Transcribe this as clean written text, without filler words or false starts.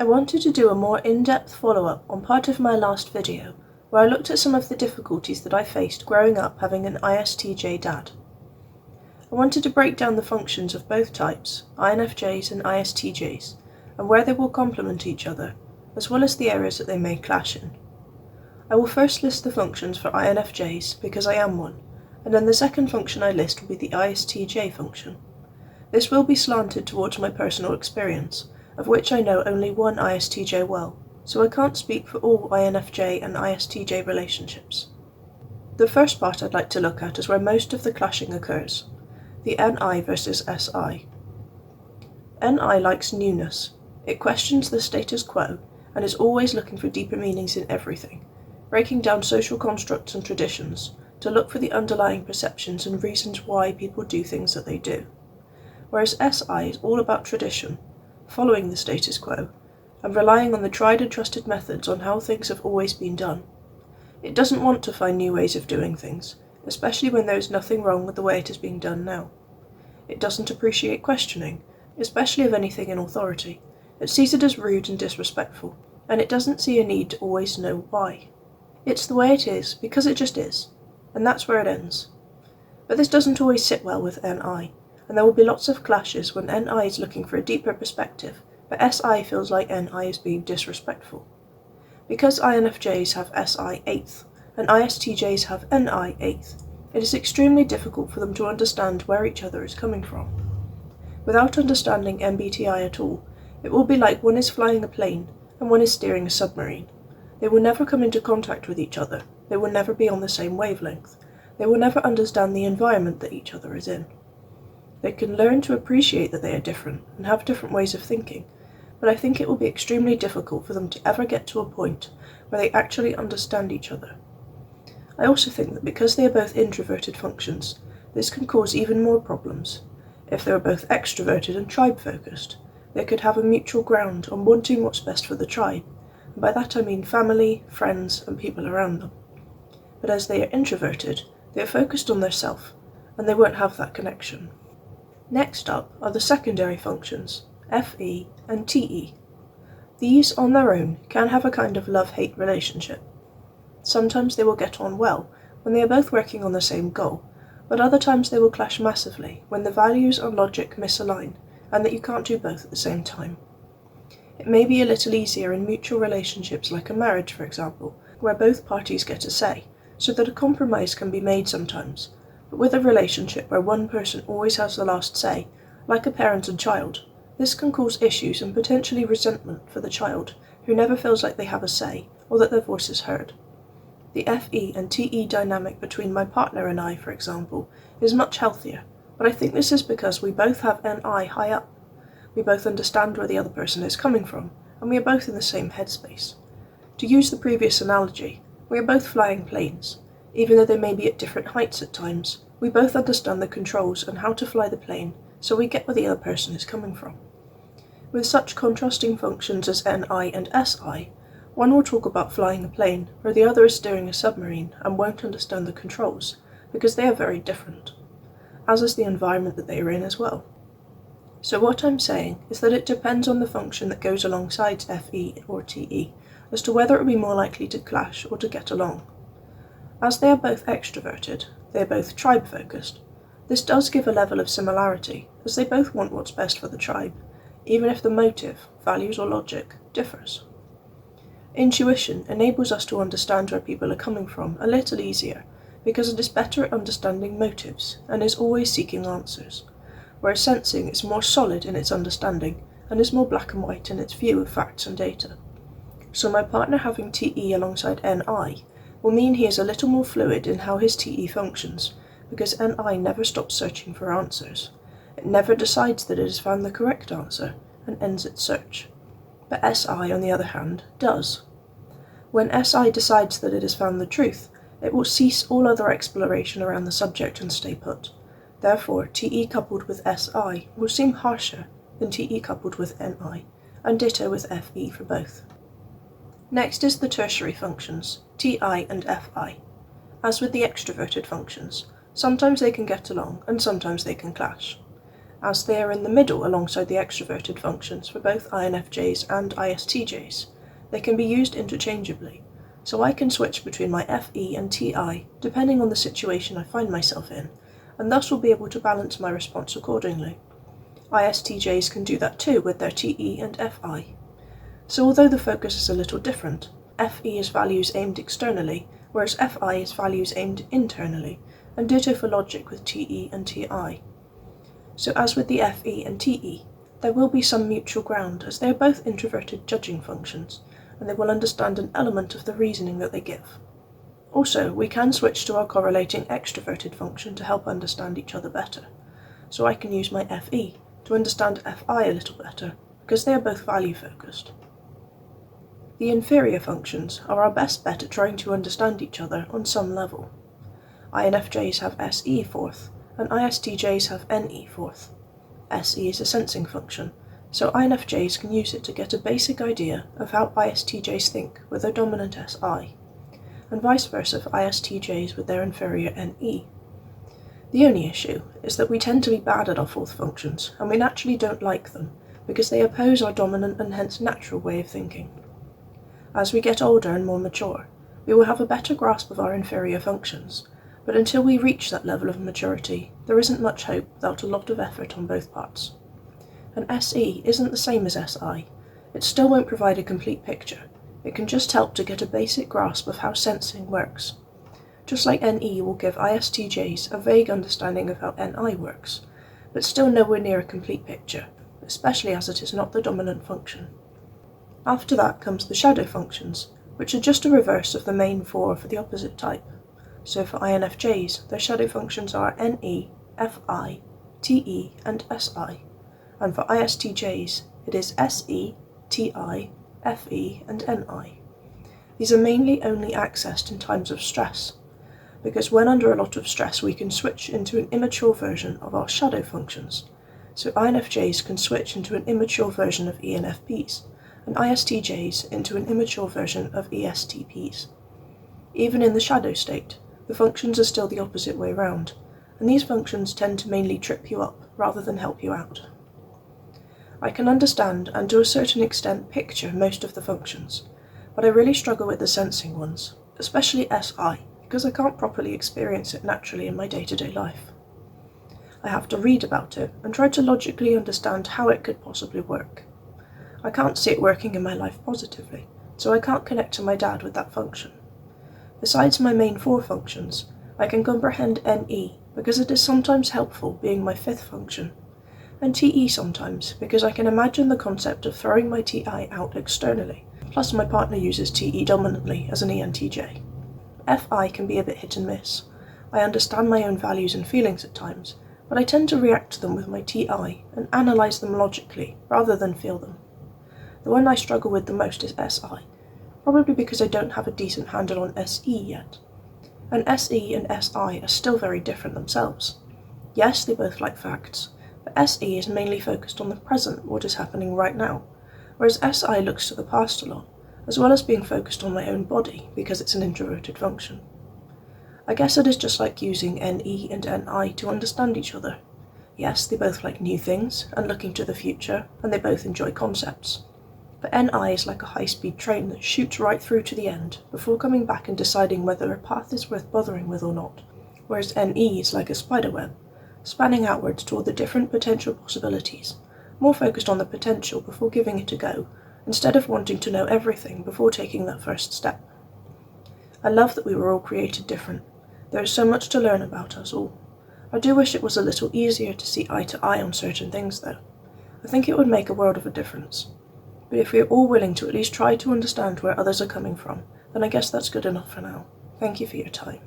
I wanted to do a more in-depth follow-up on part of my last video, where I looked at some of the difficulties that I faced growing up having an ISTJ dad. I wanted to break down the functions of both types, INFJs and ISTJs, and where they will complement each other, as well as the areas that they may clash in. I will first list the functions for INFJs because I am one, and then the second function I list will be the ISTJ function. This will be slanted towards my personal experience, of which I know only one ISTJ well, so I can't speak for all INFJ and ISTJ relationships. The first part I'd like to look at is where most of the clashing occurs, the NI versus SI. NI likes newness. It questions the status quo and is always looking for deeper meanings in everything, breaking down social constructs and traditions to look for the underlying perceptions and reasons why people do things that they do. Whereas SI is all about tradition, following the status quo, and relying on the tried and trusted methods on how things have always been done. It doesn't want to find new ways of doing things, especially when there is nothing wrong with the way it is being done now. It doesn't appreciate questioning, especially of anything in authority. It sees it as rude and disrespectful, and it doesn't see a need to always know why. It's the way it is because it just is, and that's where it ends. But this doesn't always sit well with NI, and there will be lots of clashes when NI is looking for a deeper perspective, but SI feels like NI is being disrespectful. Because INFJs have SI 8th, and ISTJs have NI 8th, it is extremely difficult for them to understand where each other is coming from. Without understanding MBTI at all, it will be like one is flying a plane and one is steering a submarine. They will never come into contact with each other, they will never be on the same wavelength, they will never understand the environment that each other is in. They can learn to appreciate that they are different and have different ways of thinking, but I think it will be extremely difficult for them to ever get to a point where they actually understand each other. I also think that because they are both introverted functions, this can cause even more problems. If they were both extroverted and tribe-focused, they could have a mutual ground on wanting what's best for the tribe, and by that I mean family, friends, and people around them. But as they are introverted, they are focused on their self, and they won't have that connection. Next up are the secondary functions, FE and TE. These, on their own, can have a kind of love-hate relationship. Sometimes they will get on well when they are both working on the same goal, but other times they will clash massively when the values and logic misalign and that you can't do both at the same time. It may be a little easier in mutual relationships like a marriage, for example, where both parties get a say, so that a compromise can be made sometimes. But with a relationship where one person always has the last say, like a parent and child, this can cause issues and potentially resentment for the child, who never feels like they have a say or that their voice is heard. The FE and TE dynamic between my partner and I, for example, is much healthier, but I think this is because we both have NI high up. We both understand where the other person is coming from, and we are both in the same headspace. To use the previous analogy, we are both flying planes. Even though they may be at different heights at times, we both understand the controls and how to fly the plane, so we get where the other person is coming from. With such contrasting functions as NI and SI, one will talk about flying a plane, where the other is steering a submarine and won't understand the controls, because they are very different, as is the environment that they are in as well. So what I'm saying is that it depends on the function that goes alongside FE or TE, as to whether it will be more likely to clash or to get along. As they are both extroverted, they are both tribe-focused. This does give a level of similarity, as they both want what's best for the tribe, even if the motive, values or logic, differs. Intuition enables us to understand where people are coming from a little easier, because it is better at understanding motives and is always seeking answers, whereas sensing is more solid in its understanding and is more black and white in its view of facts and data. So my partner having TE alongside NI will mean he is a little more fluid in how his TE functions, because NI never stops searching for answers. It never decides that it has found the correct answer and ends its search. But SI, on the other hand, does. When SI decides that it has found the truth, it will cease all other exploration around the subject and stay put. Therefore, TE coupled with SI will seem harsher than TE coupled with NI, and ditto with FE for both. Next is the tertiary functions, TI and FI. As with the extroverted functions, sometimes they can get along and sometimes they can clash. as they are in the middle alongside the extroverted functions for both INFJs and ISTJs. They can be used interchangeably, so I can switch between my FE and TI depending on the situation I find myself in, and thus will be able to balance my response accordingly. ISTJs can do that too with their TE and FI. So although the focus is a little different, FE is values aimed externally, whereas FI is values aimed internally, and ditto for logic with TE and TI. So as with the FE and TE, there will be some mutual ground as they are both introverted judging functions, and they will understand an element of the reasoning that they give. Also, we can switch to our correlating extroverted function to help understand each other better. So I can use my FE to understand FI a little better, because they are both value-focused. The inferior functions are our best bet at trying to understand each other on some level. INFJs have SE fourth, and ISTJs have NE fourth. SE is a sensing function, so INFJs can use it to get a basic idea of how ISTJs think with their dominant SI, and vice versa for ISTJs with their inferior NE. The only issue is that we tend to be bad at our fourth functions, and we naturally don't like them, because they oppose our dominant and hence natural way of thinking. As we get older and more mature, we will have a better grasp of our inferior functions, but until we reach that level of maturity, there isn't much hope without a lot of effort on both parts. And SE isn't the same as SI. It still won't provide a complete picture. It can just help to get a basic grasp of how sensing works. Just like NE will give ISTJs a vague understanding of how NI works, but still nowhere near a complete picture, especially as it is not the dominant function. After that comes the shadow functions, which are just a reverse of the main four for the opposite type. So for INFJs, their shadow functions are NE, FI, TE, and SI, and for ISTJs, it is SE, TI, FE, and NI. These are mainly only accessed in times of stress, because when under a lot of stress we can switch into an immature version of our shadow functions. So INFJs can switch into an immature version of ENFPs, and ISTJs into an immature version of ESTPs. Even in the shadow state, the functions are still the opposite way round, and these functions tend to mainly trip you up rather than help you out. I can understand and to a certain extent picture most of the functions, but I really struggle with the sensing ones, especially SI, because I can't properly experience it naturally in my day-to-day life. I have to read about it and try to logically understand how it could possibly work. I can't see it working in my life positively, so I can't connect to my dad with that function. Besides my main four functions, I can comprehend NE because it is sometimes helpful being my fifth function, and TE sometimes because I can imagine the concept of throwing my TI out externally, plus my partner uses TE dominantly as an ENTJ. FI can be a bit hit and miss. I understand my own values and feelings at times, but I tend to react to them with my TI and analyse them logically rather than feel them. The one I struggle with the most is SI, probably because I don't have a decent handle on SE yet. And SE and SI are still very different themselves. Yes, they both like facts, but SE is mainly focused on the present, what is happening right now, whereas SI looks to the past a lot, as well as being focused on my own body because it's an introverted function. I guess it is just like using NE and NI to understand each other. Yes, they both like new things and looking to the future, and they both enjoy concepts. But NI is like a high-speed train that shoots right through to the end before coming back and deciding whether a path is worth bothering with or not, whereas NE is like a spiderweb, spanning outwards toward the different potential possibilities, more focused on the potential before giving it a go, instead of wanting to know everything before taking that first step. I love that we were all created different. There is so much to learn about us all. I do wish it was a little easier to see eye to eye on certain things though. I think it would make a world of a difference. But if we are all willing to at least try to understand where others are coming from, then I guess that's good enough for now. Thank you for your time.